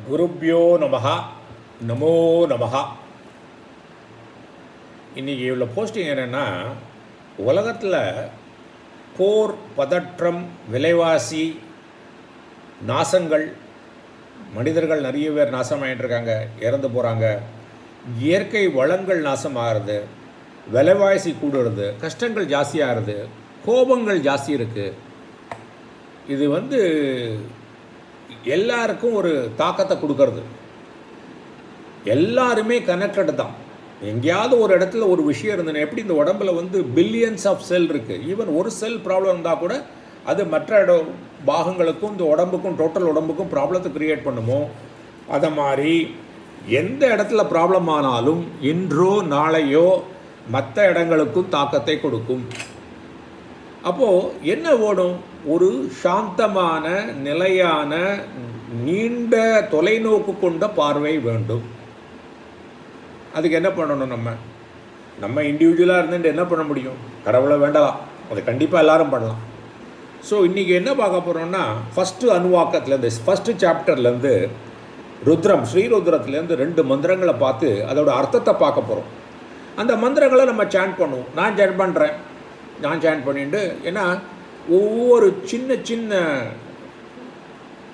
குருப்யோ நமஹ நமோ நமஹ. இன்றைக்கி உள்ள போஸ்டிங் என்னென்னா, உலகத்தில் போர், பதற்றம், விலைவாசி, நாசங்கள், மனிதர்கள் நிறைய பேர் நாசமாயிட்டுருக்காங்க, இறந்து போகிறாங்க, இயற்கை வளங்கள் நாசமாகிறது, விலைவாசி கூடுறது, கஷ்டங்கள் ஜாஸ்தியாகிறது, கோபங்கள் ஜாஸ்தி இருக்குது. இது எல்லாருக்கும் ஒரு தாக்கத்தை கொடுக்கறது. எல்லாருமே கனெக்டடு தான். எங்கேயாவது ஒரு இடத்துல ஒரு விஷயம் இருந்ததுன்னா, எப்படி இந்த உடம்புல பில்லியன்ஸ் ஆஃப் செல் இருக்குது, ஈவன் ஒரு செல் ப்ராப்ளம் இருந்தால் கூட அது மற்ற பாகங்களுக்கும் இந்த உடம்புக்கும் டோட்டல் உடம்புக்கும் ப்ராப்ளத்தை க்ரியேட் பண்ணுமோ, அதை மாதிரி எந்த இடத்துல ப்ராப்ளம் ஆனாலும் இன்றோ நாளையோ மற்ற இடங்களுக்கும் தாக்கத்தை கொடுக்கும். அப்போது என்ன ஓடும்? ஒரு சாந்தமான, நிலையான, நீண்ட தொலைநோக்கு கொண்ட பார்வை வேண்டும். அதுக்கு என்ன பண்ணணும்? நம்ம இண்டிவிஜுவலாக இருந்துட்டு என்ன பண்ண முடியும்? கடவுளை வேண்டலாம், அதை கண்டிப்பாக எல்லாரும் பண்ணலாம். ஸோ இன்றைக்கி என்ன பார்க்க போகிறோம்னா, ஃபஸ்ட்டு அணுவாக்கத்துலேருந்து, ஃபஸ்ட்டு சாப்டர்லேருந்து, ருத்ரம், ஸ்ரீருத்ரத்துலேருந்து 2 மந்திரங்களை பார்த்து அதோட அர்த்தத்தை பார்க்க போகிறோம். அந்த மந்திரங்களை நம்ம சாண்ட் பண்ணுவோம். நான் சாண்ட் பண்ணுறேன், நான் சாண்ட் பண்ணிட்டு, ஏன்னா ஒவ்வொரு சின்ன சின்ன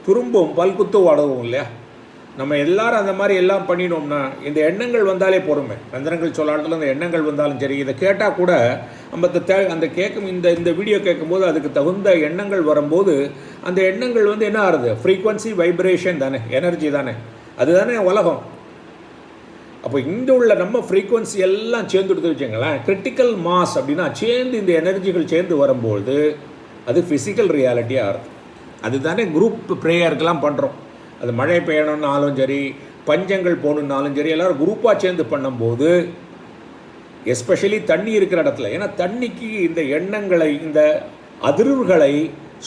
துரும்பும் பல்குத்து உடவும் இல்லையா? நம்ம எல்லாரும் அந்த மாதிரி எல்லாம் பண்ணினோம்னா இந்த எண்ணங்கள் வந்தாலே பொறுமை. மந்திரங்கள் சொல்லாடத்தில் அந்த எண்ணங்கள் வந்தாலும் சரி, இதை கேட்டால் கூட நம்ம அந்த கேட்கும் இந்த வீடியோ கேட்கும்போது அதுக்கு தகுந்த எண்ணங்கள் வரும்போது அந்த எண்ணங்கள் என்ன ஆகுது? ஃப்ரீக்வன்சி, வைப்ரேஷன் தானே, எனர்ஜி தானே, அதுதானே உலகம். அப்போ இங்கே உள்ள நம்ம ஃப்ரீக்குவன்சி எல்லாம் சேர்ந்து எடுத்து வச்சுங்களேன், கிரிட்டிக்கல் மாஸ் அப்படின்னா சேர்ந்து இந்த எனர்ஜிகள் சேர்ந்து வரும்போது அது ஃபிசிக்கல் ரியாலிட்டியாக இருக்கும். அதுதானே குரூப் ப்ரேயருக்கெல்லாம் பண்ணுறோம். அது மழை பெய்யணுன்னாலும் சரி, பஞ்சங்கள் போகணுன்னாலும் சரி, எல்லோரும் குரூப்பாக சேர்ந்து பண்ணும்போது, எஸ்பெஷலி தண்ணி இருக்கிற இடத்துல, ஏன்னா தண்ணிக்கு இந்த எண்ணங்களை, இந்த அதிர்வுகளை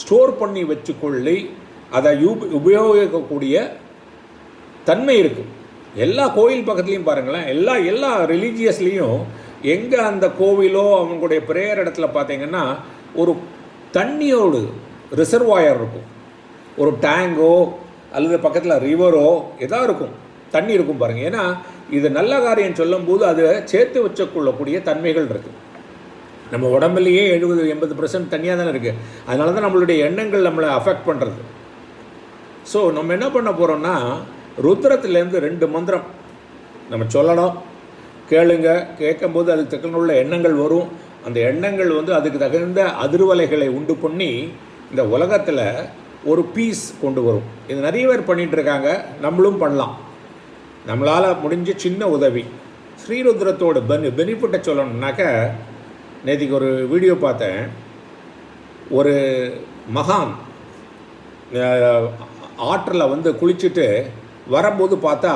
ஸ்டோர் பண்ணி வச்சுக்கொள்ளி அதை உபயோகிக்கக்கூடிய தன்மை இருக்குது. எல்லா கோயில் பக்கத்துலேயும் பாருங்களேன், எல்லா ரிலீஜியஸ்லேயும் எங்கே அந்த கோவிலோ அவங்களுடைய ப்ரேயர் இடத்துல பார்த்தீங்கன்னா ஒரு தண்ணியோடு ரிசர்வாயர் இருக்கும், ஒரு டேங்கோ அல்லது பக்கத்தில் ரிவரோ எதாவது இருக்கும், தண்ணி இருக்கும் பாருங்கள். ஏன்னா இது நல்ல காரியம் சொல்லும்போது அது சேர்த்து வச்சுக்கொள்ளக்கூடிய தன்மைகள் இருக்குது. நம்ம உடம்புலேயே 70-80% தண்ணியாக தானே இருக்குது. அதனால தான் நம்மளுடைய எண்ணங்கள் நம்மளை அஃபெக்ட் பண்ணுறது. ஸோ நம்ம என்ன பண்ண போகிறோம்னா, ருத்ரத்துலேருந்து 2 மந்திரம் நம்ம சொல்லணும், கேளுங்க. கேட்கும்போது அதுக்கு தகுந்த எண்ணங்கள் வரும். அந்த எண்ணங்கள் அதுக்கு தகுந்த அதிர்வலைகளை உண்டு பண்ணி இந்த உலகத்தில் ஒரு பீஸ் கொண்டு வரும். இது நிறைய பேர் பண்ணிகிட்ருக்காங்க, நம்மளும் பண்ணலாம். நம்மளால் முடிஞ்ச சின்ன உதவி. ஸ்ரீருத்ரத்தோட பெனிஃபிட்டை சொல்லணுன்னாக்க, நேற்றுக்கு ஒரு வீடியோ பார்த்தேன். ஒரு மகான் ஆற்றில் குளிச்சுட்டு வரும்போது பார்த்தா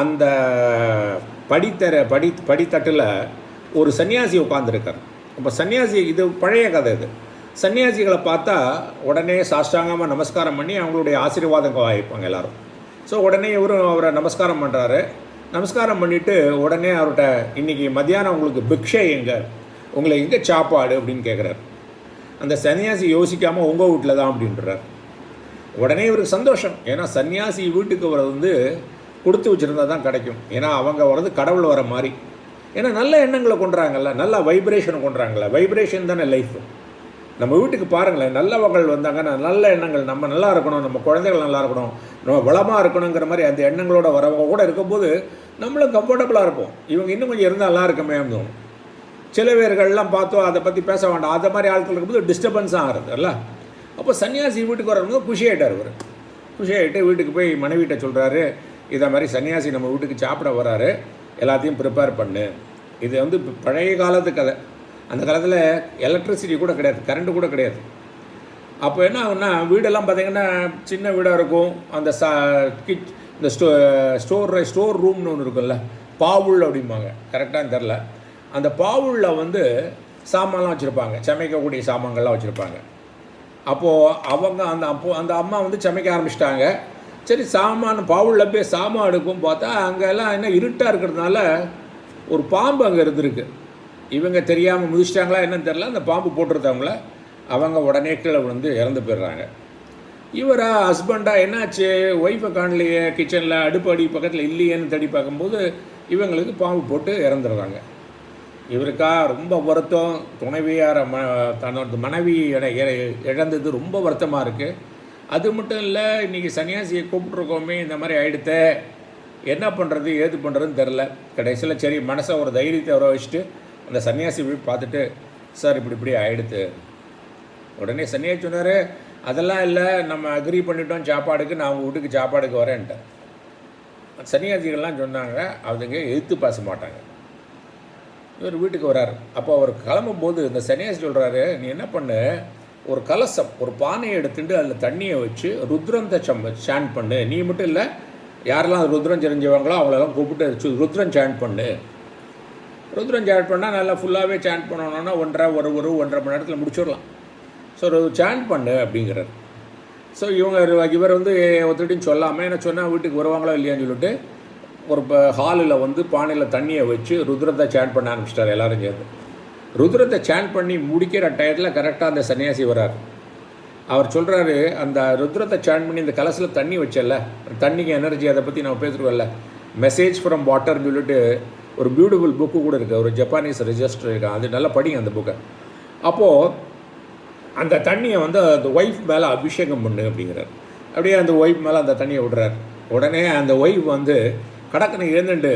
அந்த படித்தட்டில் ஒரு சன்னியாசி உட்காந்துருக்கார். அப்போ சன்னியாசி, இது பழைய கதை, இது சன்னியாசிகளை பார்த்தா உடனே சாஷ்டாங்கமாக நமஸ்காரம் பண்ணி அவங்களுடைய ஆசீர்வாதம் வாங்கிப்பாங்க எல்லோரும். ஸோ உடனே இவரும் அவரை நமஸ்காரம் பண்ணுறாரு. நமஸ்காரம் பண்ணிவிட்டு உடனே அவர்கிட்ட, இன்றைக்கி மத்தியானம் உங்களுக்கு பிக்ஷை எங்கே, உங்களை எங்கே சாப்பாடு அப்படின்னு கேட்குறாரு. அந்த சன்னியாசி யோசிக்காமல் உங்கள் வீட்டில் தான் அப்படின்றார். உடனே இவருக்கு சந்தோஷம். ஏன்னா சன்னியாசி வீட்டுக்கு வர்றது கொடுத்து வச்சுருந்தா தான் கிடைக்கும். ஏன்னா அவங்க வர்றது கடவுள் வர மாதிரி. ஏன்னா நல்ல எண்ணங்களை கொண்டுறாங்கல்ல, நல்ல வைப்ரேஷனை கொண்டுறாங்கல்ல. வைப்ரேஷன் தானே லைஃப். நம்ம வீட்டுக்கு பாருங்களேன், நல்லவங்கள் வந்தாங்கன்னா நல்ல எண்ணங்கள், நம்ம நல்லா இருக்கணும், நம்ம குழந்தைகள் நல்லா இருக்கணும், நம்ம வளமாக இருக்கணுங்கிற மாதிரி அந்த எண்ணங்களோட வரவங்க கூட இருக்கும்போது நம்மளும் கம்ஃபர்டபுளாக இருப்போம். இவங்க இன்னும் கொஞ்சம் இருந்தால் நல்லா இருக்குமே தோணும். சில பேர்கள்லாம் பார்த்தோம், அதை பற்றி பேச வேண்டாம், அந்த மாதிரி ஆட்கள் இருக்கும்போது டிஸ்டர்பன்ஸாக ஆகிறது இல்லை. அப்போ சன்னியாசி வீட்டுக்கு வரவங்க குஷியாகிட்டார். இவர் குஷியாகிட்டு வீட்டுக்கு போய் மனைவிட்ட சொல்கிறாரு, இதை மாதிரி சன்னியாசி நம்ம வீட்டுக்கு சாப்பிட வராரு, எல்லாத்தையும் ப்ரிப்பேர் பண்ணு. இது பழைய காலத்து கதை. அந்த காலத்தில் எலக்ட்ரிசிட்டி கூட கிடையாது, கரண்ட்டு கூட கிடையாது. அப்போ என்ன ஆகுன்னா, வீடெல்லாம் பார்த்திங்கன்னா சின்ன வீடாக இருக்கும். அந்த இந்த ஸ்டோர் ரூம்னு ஒன்று இருக்குல்ல, பாவுள் அப்படிம்பாங்க, கரெக்டாக தெரில. அந்த பாவுளில் சாமான்லாம் வச்சுருப்பாங்க, சமைக்கக்கூடிய சாமான்கள்லாம் வச்சுருப்பாங்க. அப்போது அந்த அம்மா சமைக்க ஆரம்பிச்சிட்டாங்க. சரி, பாவுளில் போய் சாமான் எடுக்கும் பார்த்தா அங்கெல்லாம் என்ன இருட்டாக இருக்கிறதுனால ஒரு பாம்பு அங்கே இருந்திருக்கு. இவங்க தெரியாமல் மிதிச்சிட்டாங்களா என்னன்னு தெரில, அந்த பாம்பு போட்டிருந்தவங்கள அவங்க உடனே கீழே இறந்து போயிடுறாங்க. இவரா ஹஸ்பண்டாக என்னாச்சு, ஒய்ஃபை காணலையே, கிச்சனில் அடுப்பு அடி பக்கத்தில் இல்லையேன்னு தேடி பார்க்கும்போது இவங்களுக்கு பாம்பு போட்டு இறந்துடுறாங்க. இவருக்கா ரொம்ப வருத்தம், துணைவியார தன்னோட மனைவி இழந்தது ரொம்ப வருத்தமாக இருக்குது. அது மட்டும் இல்லை, இன்றைக்கி சன்னியாசியை கூப்பிட்ருக்கோமே இந்த மாதிரி ஆகிடுத்த, என்ன பண்ணுறது ஏது பண்ணுறதுன்னு தெரில. கடைசியில் சரி மனசை ஒரு தைரியத்தை வர வச்சுட்டு அந்த சன்னியாசி போய் பார்த்துட்டு, சார் இப்படி ஆகிடுது. உடனே சன்னியாசி சொன்னார், அதெல்லாம் இல்லை, நம்ம அக்ரி பண்ணிட்டோம் சாப்பாடுக்கு, நான் உங்கள் வீட்டுக்கு சாப்பாடுக்கு வரேன்ட்டேன். சன்னியாசிகள்லாம் சொன்னாங்க, அதுங்க எதிர்த்து பேச மாட்டாங்க. இவர் வீட்டுக்கு வர்றார். அப்போ அவர் கிளம்பும்போது இந்த சன்னியாசி சொல்கிறாரு, நீ என்ன பண்ணு, ஒரு கலசம், ஒரு பானையை எடுத்துட்டு அதில் தண்ணியை வச்சு ருத்ரந்த சாண்ட் பண்ணு. நீ மட்டும் இல்லை, யாரெல்லாம் ருத்ரம் தெரிஞ்சவங்களோ அவங்களெல்லாம் கூப்பிட்டு ருத்ரம் சாண்ட் பண்ணு. ருத்ரம் சாண்ட் பண்ணால் நல்லா ஃபுல்லாகவே சாண்ட் பண்ணணுன்னா ஒன்றரை மணி நேரத்தில் முடிச்சிடலாம். ஸோ சாண்ட் பண்ணு அப்படிங்கிறார். ஸோ இவர் வந்து ஒருத்தட்டையும் சொல்லாமல், என்ன சொன்னால் வீட்டுக்கு வருவாங்களோ இல்லையான்னு சொல்லிட்டு ஒரு ஹாலில் வந்து பானையில் தண்ணியை வச்சு ருத்ரத்தை சாண்ட் பண்ண ஆரம்பிச்சிட்டார் எல்லோரும் சேர்ந்து. ருத்ரத்தை சாண்ட் பண்ணி முடிக்கிற டயத்தில் கரெக்டாக அந்த சன்னியாசி வர்றார். அவர் சொல்கிறாரு, அந்த ருத்ரத்தை சாண்ட் பண்ணி இந்த கலசில் தண்ணி வச்சல, தண்ணிக்கு எனர்ஜி, அதை பற்றி நம்ம பேசுகிறோம்ல, மெசேஜ் ஃப்ரம் வாட்டர்னு சொல்லிட்டு ஒரு பியூட்டிஃபுல் புக்கு கூட இருக்குது, ஒரு ஜப்பானீஸ் ரிஜிஸ்டர் இருக்குது, அது நல்லா படிங்க அந்த புக்கை. அப்போது அந்த தண்ணியை வந்து அந்த ஒய்ஃப் மேலே அபிஷேகம் பண்ணு அப்படிங்கிறார். அப்படியே அந்த ஒய்ஃப் மேலே அந்த தண்ணியை விடுறார். உடனே அந்த ஒய்ஃப் வந்து கடக்குன்னு எழுந்துட்டு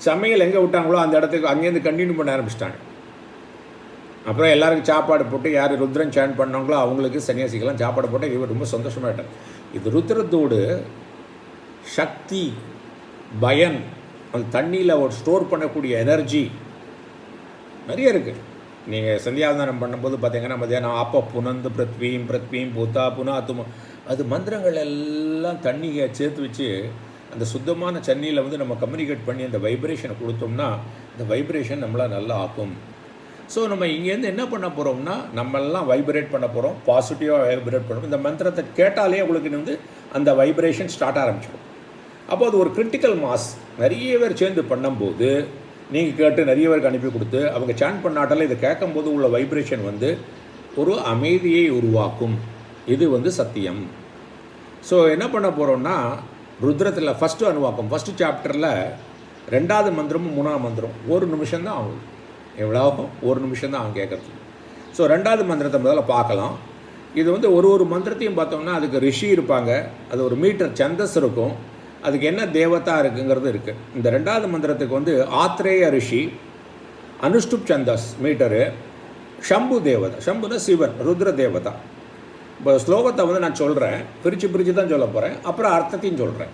சமையல் எங்கே விட்டாங்களோ அந்த இடத்துக்கு அங்கேருந்து கண்டினியூ பண்ண ஆரம்பிச்சிட்டாங்க. அப்புறம் எல்லாருக்கும் சாப்பாடு போட்டு, யார் ருத்ரன் சாண்ட் பண்ணாங்களோ அவங்களுக்கு சன்னியாசிக்கெல்லாம் சாப்பாடு போட்டு இவர் ரொம்ப சந்தோஷமாயிட்டார். இது ருத்ரத்தோடு சக்தி, பயன், அந்த தண்ணியில் ஒரு ஸ்டோர் பண்ணக்கூடிய எனர்ஜி நிறைய இருக்குது. நீங்கள் சந்தியாவதானம் பண்ணும்போது பார்த்தீங்கன்னா மத்தியானம் ஆப்ப புனந்து பிருத்வீம் பூத்தா புனாத்தும், அது மந்திரங்கள் எல்லாம் தண்ணியை சேர்த்து வச்சு அந்த சுத்தமான தண்ணியில் வந்து நம்ம கம்யூனிகேட் பண்ணி அந்த வைப்ரேஷனை கொடுத்தோம்னா இந்த வைப்ரேஷன் நம்மளை நல்லா ஆக்கும். ஸோ நம்ம இங்கேருந்து என்ன பண்ண போகிறோம்னா, நம்மெல்லாம் வைப்ரேட் பண்ண போகிறோம், பாசிட்டிவாக வைப்ரேட் பண்ணுறோம். இந்த மந்திரத்தை கேட்டாலே உங்களுக்கு வந்து அந்த வைப்ரேஷன் ஸ்டார்ட் ஆரம்பிச்சிடும். அப்போ அது ஒரு கிரிட்டிக்கல் மாஸ், நிறைய பேர் சேர்ந்து பண்ணும்போது, நீங்கள் கேட்டு நிறைய பேருக்கு அனுப்பி கொடுத்து அவங்க சாண்ட் பண்ணாட்டாலே இதை கேட்கும்போது உள்ள வைப்ரேஷன் வந்து ஒரு அமைதியை உருவாக்கும். இது வந்து சத்தியம். ஸோ என்ன பண்ண போகிறோம்னா, ருத்ரத்தில் ஃபஸ்ட்டு அணுவாக்கம், ஃபஸ்ட்டு சாப்டரில் 2வது மந்திரமும் 3ஆம் மந்திரம் 1 நிமிஷம் தான் ஆகும். எவ்வளோ ஆகும்? 1 நிமிஷம் தான் ஆகும் கேட்குறதுக்கு. ஸோ 2வது மந்திரத்தை முதல்ல பார்க்கலாம். இது வந்து ஒரு மந்திரத்தையும் பார்த்தோம்னா அதுக்கு ரிஷி இருப்பாங்க, அது ஒரு மீட்டர் சந்தஸ் இருக்கும், அதுக்கு என்ன தேவதா இருக்குங்கிறது இருக்குது. இந்த 2வது மந்திரத்துக்கு வந்து ஆத்ரேய ரிஷி, அனுஷ்டுப் சந்தஸ் மீட்டரு, ஷம்பு தேவதா, ஷம்புனா சிவன், ருத்ர தேவதா. இப்போ ஸ்லோகத்தை வந்து நான் சொல்கிறேன், பிரித்து தான் சொல்ல போகிறேன், அப்புறம் அர்த்தத்தையும் சொல்கிறேன்.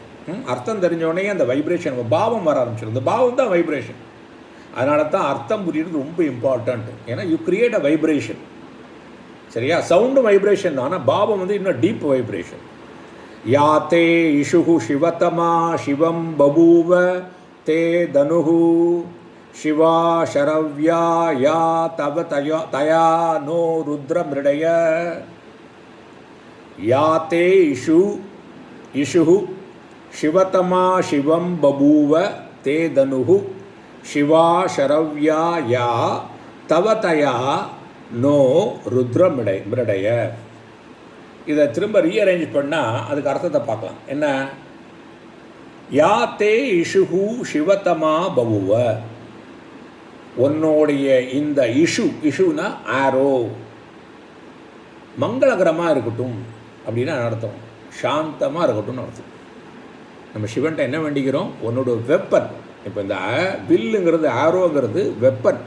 அர்த்தம் தெரிஞ்சோடனே அந்த வைப்ரேஷன் பாவம் வர ஆரம்பிச்சிடும். இந்த பாவம் தான் வைப்ரேஷன். அதனால தான் அர்த்தம் புரியுறது ரொம்ப இம்பார்ட்டண்ட். ஏன்னா யூ கிரியேட் அ வைப்ரேஷன், சரியா? சவுண்டு வைப்ரேஷன் தான், ஆனால் பாவம் வந்து இன்னும் டீப் வைப்ரேஷன். யா தே இஷுஹு சிவதமா சிவம் பபூவ தே தனுஹு சிவா ஷரவ்யா யா தவ தயா நோ ருத்ர மிருடய. யா தே இஷுஹு சிவதமா சிவம் பபூவ தே தனுஹு சிவா ஷரவ்யா யா தவதயா நோ ருத்ர மிருடய. இதை திரும்ப ரீஅரேஞ்ச் பண்ணால் அதுக்கு அர்த்தத்தை பார்க்கலாம். என்ன? யா தே இஷுஹு சிவதமா பபுவ, உன்னுடைய இந்த இஷுனா ஆரோ மங்களகரமாக இருக்கட்டும் அப்படின்னா அர்த்தம், சாந்தமாக இருக்கட்டும்னு அர்த்தம். நம்ம சிவன்ட்ட என்ன வேண்டிக்கிறோம்? உன்னோட வெப்பன், இப்போ இந்த வில்லுங்கிறது ஆரோங்கிறது வெப்பன்,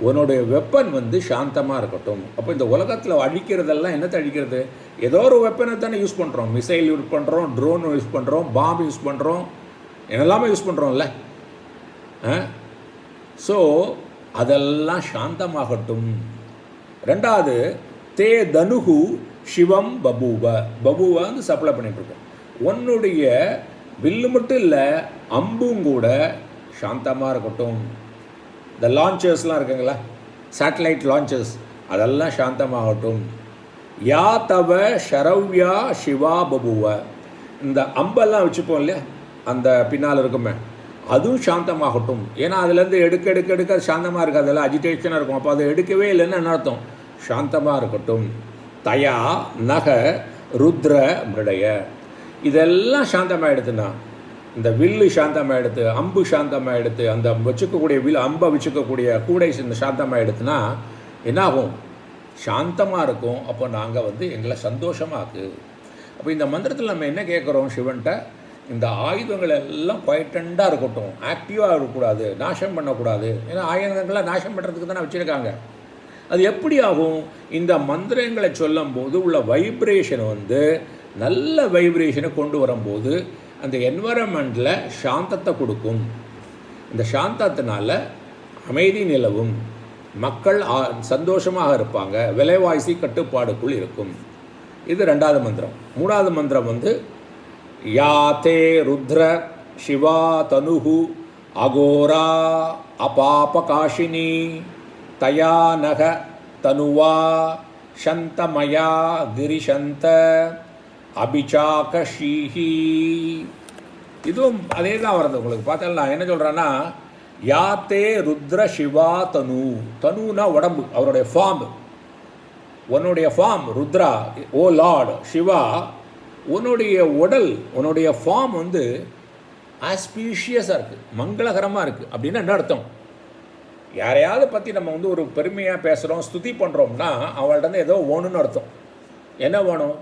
உன்னுடைய வெப்பன் வந்து சாந்தமாக இருக்கட்டும். அப்போ இந்த உலகத்தில் அழிக்கிறதெல்லாம் என்னத்தை அழிக்கிறது? ஏதோ ஒரு வெப்பனை தானே யூஸ் பண்ணுறோம். மிசைல் யூஸ் பண்ணுறோம், ட்ரோன் யூஸ் பண்ணுறோம், பாம்பு யூஸ் பண்ணுறோம், என்னெல்லாமே யூஸ் பண்ணுறோம்ல. ஸோ அதெல்லாம் சாந்தமாகட்டும். 2வது தே தனுஹு சிவம் பபூவ, பபூவ வந்து சப்ளை பண்ணிட்டுருக்கோம். உன்னுடைய வில்லு மட்டும் இல்லை, அம்பும் கூட சாந்தமாக இருக்கட்டும். இந்த லான்ச்சர்ஸ்லாம் இருக்குங்களா, சேட்டலைட் லான்ச்சர்ஸ், அதெல்லாம் சாந்தமாகட்டும். யா தவ ஷரவ்யா சிவா பபுவ, இந்த அம்பெல்லாம் வச்சுப்போம் இல்லையா, அந்த பின்னால் இருக்குமே, அதுவும் சாந்தமாகட்டும். ஏன்னா அதுலேருந்து எடுக்க அது சாந்தமாக இருக்காது, அதெல்லாம் அஜிடேஷனாக இருக்கும். அப்போ அதை எடுக்கவே இல்லைன்னு என்ன அர்த்தம்? சாந்தமாக இருக்கட்டும். தயா நக ருத்ர மிருடய. இதெல்லாம் சாந்தமாகிடுதுன்னா, இந்த வில்லு சாந்தமாகிடுது, அம்பு சாந்தமாகிடுது, அந்த வச்சுக்கக்கூடிய அம்பை வச்சுக்கக்கூடிய கூடை இந்த சாந்தமாகிடுதுன்னா என்னாகும்? சாந்தமாக இருக்கும். அப்போ நாங்கள் வந்து எங்களை சந்தோஷமாக்கு. அப்போ இந்த மந்திரத்தில் நம்ம என்ன கேட்குறோம் சிவன்கிட்ட? இந்த ஆயுதங்கள் எல்லாம் குவைட்டண்டாக இருக்கட்டும், ஆக்டிவாக இருக்கக்கூடாது, நாசம் பண்ணக்கூடாது. ஏன்னா ஆயுதங்களை நாசம் பண்ணுறதுக்கு தானே வச்சுருக்காங்க. அது எப்படி ஆகும்? இந்த மந்திரங்களை சொல்லும் போது உள்ள வைப்ரேஷன் வந்து நல்ல வைப்ரேஷனை கொண்டு வரும்போது அந்த என்வரன்மெண்ட்டில் சாந்தத்தை கொடுக்கும். இந்த சாந்தத்தினால அமைதி நிலவும், மக்கள் சந்தோஷமாக இருப்பாங்க, விலைவாசி கட்டுப்பாடுக்குள் இருக்கும். இது 2வது மந்திரம். 3வது மந்திரம் வந்து யாத்தே ருத்ர சிவா தனுஹு அகோரா அபாபகாஷினி தயா நக தனுவா சந்தமயா கிரிசந்த அபிசாகஷீஹி. இதுவும் அதே தான் வருது உங்களுக்கு. பார்த்தா என்ன சொல்கிறேன்னா, யாத்தே ருத்ர சிவா தனு. தனுனா உடம்பு, அவருடைய ஃபார்ம். உன்னுடைய ஃபார்ம் ருத்ரா, ஓ லார்ட் சிவா, உன்னுடைய உடல், உன்னுடைய ஃபார்ம் வந்து ஆஸ்பீஷியஸாக இருக்குது, மங்களகரமாக இருக்குது. அப்படின்னா என்ன அர்த்தம்? யாரையாவது பற்றி நம்ம வந்து ஒரு பெருமையாக பேசுகிறோம், ஸ்துதி பண்ணுறோம்னா அவள்கிட்ட ஏதோ வேணும்னு அர்த்தம். என்ன வேணும்?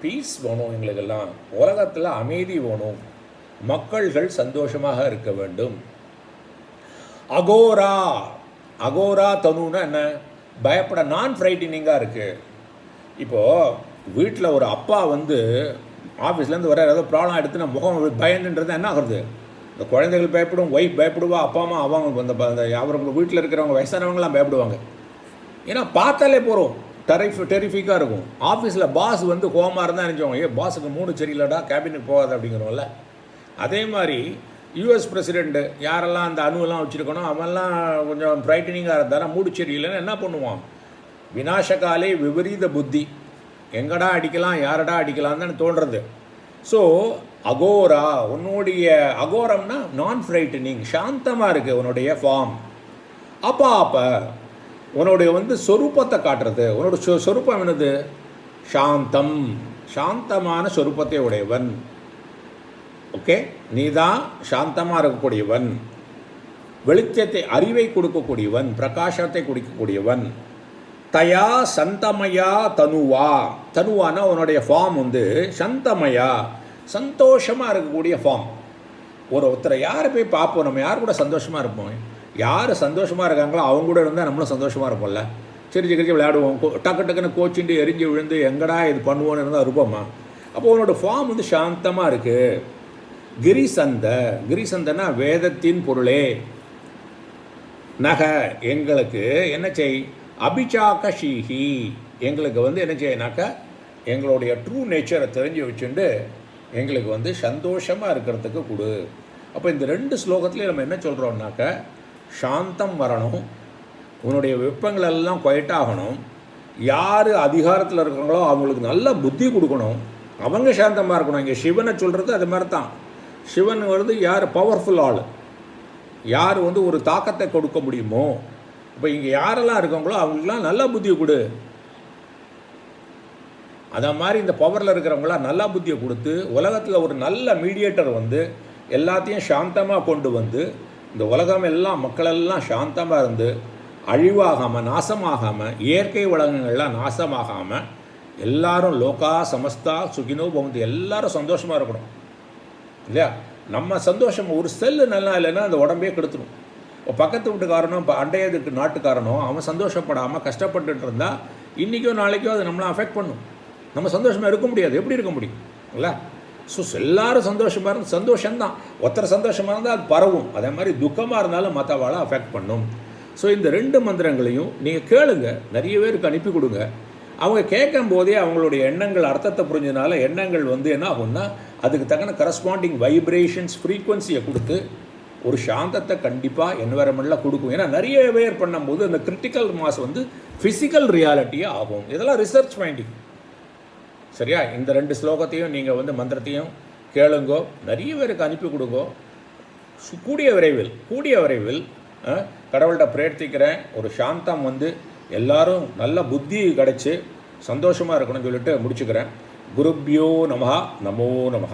பீஸ் வேணும். எங்களுக்கெல்லாம் உலகத்தில் அமைதி வேணும், மக்கள்கள் சந்தோஷமாக இருக்க வேண்டும். அகோரா, அகோரா தனுன்னா என்ன? பயப்பட, நான் ஃப்ரைட்டினிங்காக இருக்குது. இப்போது வீட்டில் ஒரு அப்பா வந்து ஆஃபீஸ்லேருந்து வர ஏதாவது ப்ராப்ளம் எடுத்துனா முகம் பயந்துன்றது என்ன ஆகுறது? இந்த குழந்தைகள் பயப்படும், ஒய்ஃப் பயப்படுவா, அப்பா அம்மா அவங்க அந்த அவருக்கு வீட்டில் இருக்கிறவங்க வயசானவங்களாம் பயப்படுவாங்க. ஏன்னா பார்த்தாலே போகிறோம், டெரிஃபிக்காக இருக்கும். ஆஃபீஸில் பாஸ் வந்து கோவமாக இருந்தால் நினச்சோங்க, பாஸுக்கு மூடு சரியில்லடா, கேபினுக்கு போகாது அப்படிங்கிறோம்ல. அதே மாதிரி யூஎஸ் பிரசிடெண்ட்டு யாரெல்லாம் அந்த அணுவெல்லாம் வச்சுருக்கணும், அவன்லாம் கொஞ்சம் ஃப்ரைட்டனிங்காக இருந்தாலும் மூடு சரியில்லைன்னு என்ன பண்ணுவான்? விநாசகாலே விபரீத புத்தி, எங்கடா அடிக்கலாம், யாரடா அடிக்கலான்னு தான் தோன்றது. ஸோ அகோரா, உன்னுடைய அகோரம்னா நான் ஃப்ரைட்டனிங், சாந்தமாக இருக்குது உன்னுடைய ஃபார்ம். அப்போ உன்னுடைய வந்து சொரூபத்தை காட்டுறது. உன்னோட சொரூபம் என்னது? சாந்தம், சாந்தமான சொரூபத்தை உடையவன். ஓகே, நீ தான் சாந்தமாக இருக்கக்கூடியவன், வெளிச்சத்தை, அறிவை கொடுக்கக்கூடியவன், பிரகாசத்தை கொடுக்கக்கூடியவன். தயா சந்தமயா தனுவா. தனுவானா உன்னுடைய ஃபார்ம் வந்து சந்தமயா, சந்தோஷமாக இருக்கக்கூடிய ஃபார்ம். ஒருத்தரை யாரை போய் பார்ப்போம், நம்ம யார் கூட சந்தோஷமாக இருப்போம்? யார் சந்தோஷமாக இருக்காங்களோ அவங்க கூட இருந்தால் நம்மளும் சந்தோஷமாக இருப்போம்ல. சிரிச்சு கிரிச்சு விளையாடுவோம், டக்கு டக்குன்னு கோச்சிண்டு எரிஞ்சு விழுந்து எங்கடா இது பண்ணுவோன்னு இருந்தால் இருப்போம்மா. அப்போ உன்னோட ஃபார்ம் வந்து சாந்தமாக இருக்குது. கிரிசந்த, கிரிசந்தனா வேதத்தின் பொருளே. நக, எங்களுக்கு என்ன செய்? அபிசாகஷீஹி, எங்களுக்கு வந்து என்ன செய்யனாக்கா எங்களுடைய ட்ரூ நேச்சரை தெரிஞ்சு வச்சுட்டு எங்களுக்கு வந்து சந்தோஷமாக இருக்கிறதுக்கு கொடு. அப்போ இந்த 2 ஸ்லோகத்துலேயும் நம்ம என்ன சொல்கிறோம்னாக்க, சாந்தம் வரணும், உன்னுடைய வெப்பங்களெல்லாம் குவைட்டாகணும், யார் அதிகாரத்தில் இருக்கிறாங்களோ அவங்களுக்கு நல்ல புத்தி கொடுக்கணும், அவங்க சாந்தமாக இருக்கணும். இங்கே சிவனை சொல்கிறது அது மாதிரி தான். சிவன் வந்து யார் பவர்ஃபுல் ஆள், யார் வந்து ஒரு தாக்கத்தை கொடுக்க முடியுமோ. இப்போ இங்கே யாரெல்லாம் இருக்காங்களோ அவங்களுக்குலாம் நல்ல புத்தியை கொடு. அதை மாதிரி இந்த பவரில் இருக்கிறவங்களாம் நல்ல புத்தியை கொடுத்து உலகத்தில் ஒரு நல்ல மீடியேட்டர் வந்து எல்லாத்தையும் சாந்தமாக கொண்டு வந்து இந்த உலகம் எல்லாம் மக்களெல்லாம் சாந்தமாக இருந்து அழிவாகாமல், நாசமாகாமல், இயற்கை வளங்கள்லாம் நாசமாகாமல் எல்லாரும் லோகா சமஸ்தா சுகினோ பவந்தி, எல்லாரும் சந்தோஷமாக இருக்கணும் இல்லையா? நம்ம சந்தோஷம், ஒரு செல்லு நல்லா இல்லைன்னா அந்த உடம்பே கெடுத்துடும். இப்போ பக்கத்து வீட்டுக்காரனோ இப்போ அண்டையதுக்கு நாட்டுக்காரனோ அவன் சந்தோஷப்படாமல் கஷ்டப்பட்டுட்டு இருந்தால் இன்றைக்கோ நாளைக்கோ அது நம்மளை அஃபெக்ட் பண்ணும். நம்ம சந்தோஷமாக இருக்க முடியாது. எப்படி இருக்க முடியும் இல்லை? ஸோ எல்லாரும் சந்தோஷமாக இருந்து, சந்தோஷம்தான், ஒருத்தர் சந்தோஷமாக இருந்தால் அது பரவும். அதே மாதிரி துக்கமாக இருந்தாலும் மற்றவாளை அஃபெக்ட் பண்ணும். ஸோ இந்த 2 மந்திரங்களையும் நீங்கள் கேளுங்க, நிறைய பேருக்கு அனுப்பி கொடுங்க. அவங்க கேட்கும் போதே அவங்களுடைய எண்ணங்கள் அர்த்தத்தை புரிஞ்சதுனால எண்ணங்கள் வந்து என்ன ஆகும்னா அதுக்கு தக்கன கரஸ்பாண்டிங் வைப்ரேஷன்ஸ், ஃப்ரீக்வன்சியை கொடுத்து ஒரு சாந்தத்தை கண்டிப்பாக என்வரன்மெண்ட்டில் கொடுக்கும். ஏன்னா நிறைய பேர் பண்ணும்போது அந்த கிரிட்டிக்கல் மாஸ் வந்து ஃபிசிக்கல் ரியாலிட்டியாக ஆகும். இதெல்லாம் ரிசர்ச் ஃபைண்டிங். சரியா? இந்த 2 ஸ்லோகத்தையும் நீங்கள் வந்து மந்திரத்தையும் கேளுங்கோ, நிறைய பேருக்கு அனுப்பி கொடுங்கோ. கூடிய விரைவில் கடவுள்கிட்ட பிரார்த்திக்கிறேன், ஒரு சாந்தம் வந்து எல்லாரும் நல்ல புத்தி கிடச்சி சந்தோஷமாக இருக்கணும்னு சொல்லிட்டு முடிச்சுக்கிறேன். குருப்யோ நமஹ நமோ நமஹ.